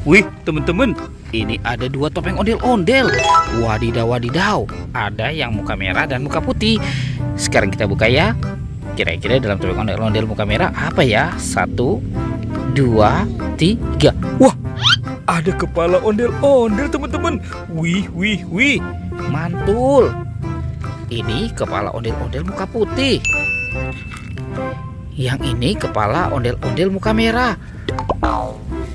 Wih, teman-teman, ini ada dua topeng ondel-ondel. Wadidaw, wadidaw. Ada yang muka merah dan muka putih. Sekarang kita buka ya. Kira-kira dalam topeng ondel-ondel muka merah apa ya? 1, 2, 3. Wah, ada kepala ondel-ondel, teman-teman. Wih, wih, wih. Mantul. Ini kepala ondel-ondel muka putih. Yang ini kepala ondel-ondel muka merah.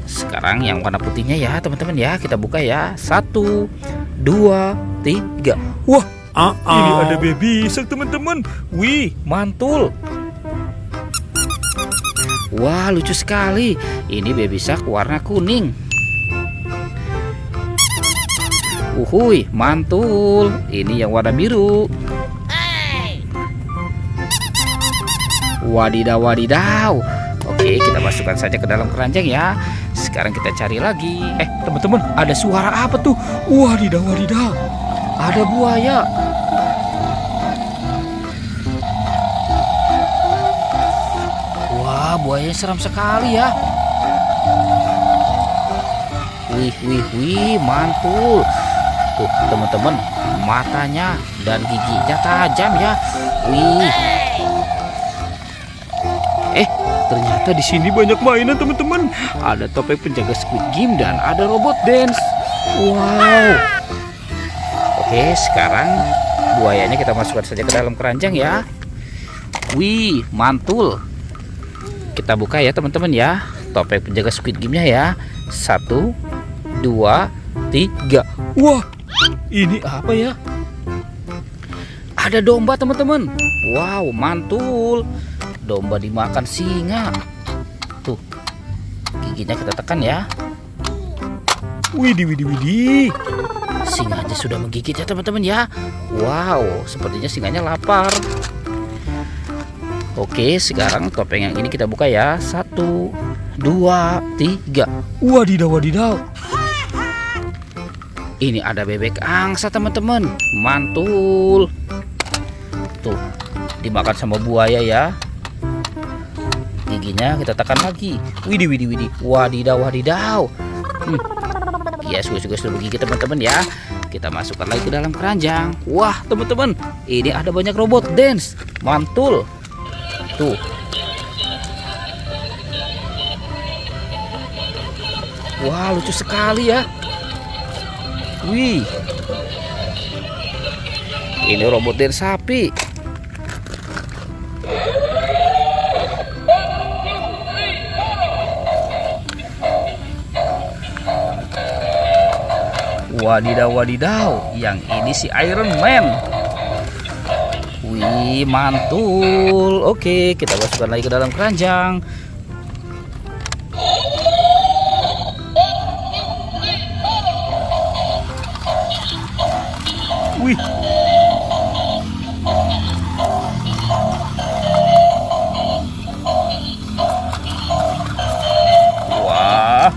Sekarang yang warna putihnya ya teman-teman ya. Kita buka ya. 1, 2, 3. Wah, ini ada baby shark teman-teman. Wih, mantul. Wah, lucu sekali. Ini baby shark warna kuning. Uhuy, mantul. Ini yang warna biru. Wadidaw, wadidaw. Oke, kita masukkan saja ke dalam keranjang ya. Sekarang kita cari lagi. Teman-teman, ada suara apa tuh? Wadidaw, wadidaw. Ada buaya. Wah, buayanya seram sekali ya. Wih, wih, wih, mantul. Tuh, teman-teman, matanya dan giginya tajam ya. Wih. Ternyata di sini banyak mainan teman-teman. Ada topeng penjaga Squid Game dan ada robot dance. Wow. Oke, sekarang buayanya kita masukkan saja ke dalam keranjang ya. Wih, mantul. Kita buka ya teman-teman ya. Topeng penjaga Squid Game-nya ya. 1, 2, 3. Wah, ini apa ya? Ada domba teman-teman. Wow, mantul. Domba dimakan singa. Tuh, giginya kita tekan ya. Widih, widih, widih. Singa aja sudah menggigit ya teman-teman ya. Wow, sepertinya singanya lapar. Oke, sekarang topeng yang ini kita buka ya. 1, 2, 3. Wadidaw, wadidaw. Ini ada bebek angsa teman-teman. Mantul. Tuh, dimakan sama buaya ya. Giginya kita tekan lagi. Widih, widih, widih. Wadidaw, wadidaw. Ya, sudah begigit teman-teman ya. Kita masukkan lagi ke dalam keranjang. Wah, teman-teman, ini ada banyak robot dance. Mantul. Tuh. Wah, lucu sekali ya. Wih. Ini robot dance sapi. Wadidaw, wadidaw. Yang ini si Iron Man. Wih, mantul. Oke, kita masukkan lagi ke dalam keranjang. Wih. Wah,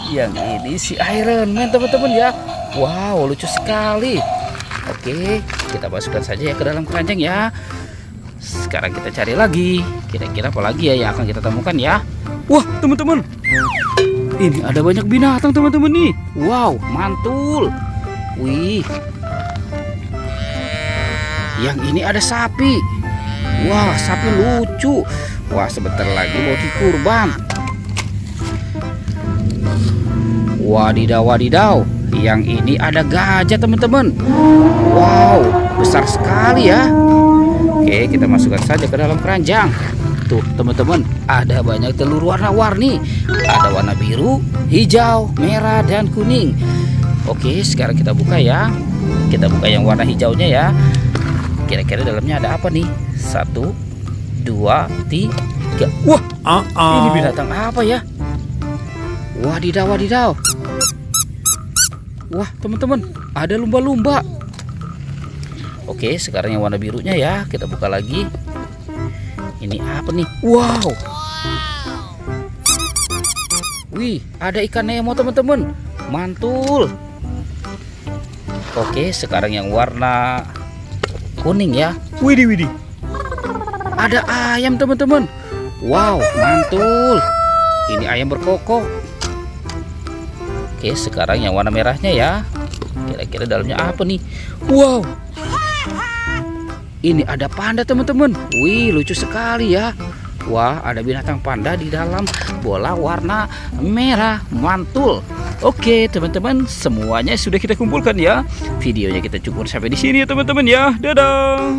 yang ini si Iron Man teman-teman ya. Wow, lucu sekali. Oke, kita masukkan saja ya ke dalam keranjang ya. Sekarang kita cari lagi. Kira-kira apa lagi ya yang akan kita temukan ya? Wah, teman-teman, ini ada banyak binatang teman-teman nih. Wow, mantul. Wih. Yang ini ada sapi. Wah, sapi lucu. Wah, sebentar lagi mau dikurban. Wadidaw, wadidaw. Yang ini ada gajah teman-teman. Wow, besar sekali ya. Oke, kita masukkan saja ke dalam keranjang. Tuh teman-teman, ada banyak telur warna-warni. Ada warna biru, hijau, merah, dan kuning. Oke, sekarang kita buka ya. Kita buka yang warna hijaunya ya. Kira-kira dalamnya ada apa nih? 1, 2, 3. Wah, ini binatang apa ya? Wadidaw, wadidaw. Wah, teman-teman, ada lumba-lumba. Oke, sekarang yang warna birunya ya. Kita buka lagi. Ini apa nih? Wow. Wih, ada ikan Nemo teman-teman. Mantul. Oke, sekarang yang warna kuning ya. Widih, widih. Ada ayam teman-teman. Wow, mantul. Ini ayam berkokok. Oke, sekarang yang warna merahnya ya. Kira-kira dalamnya apa nih? Wow, ini ada panda teman-teman. Wih, lucu sekali ya. Wah, ada binatang panda di dalam bola warna merah, mantul. Oke teman-teman, semuanya sudah kita kumpulkan ya. Videonya kita cukup sampai di sini ya teman-teman ya. Dadah.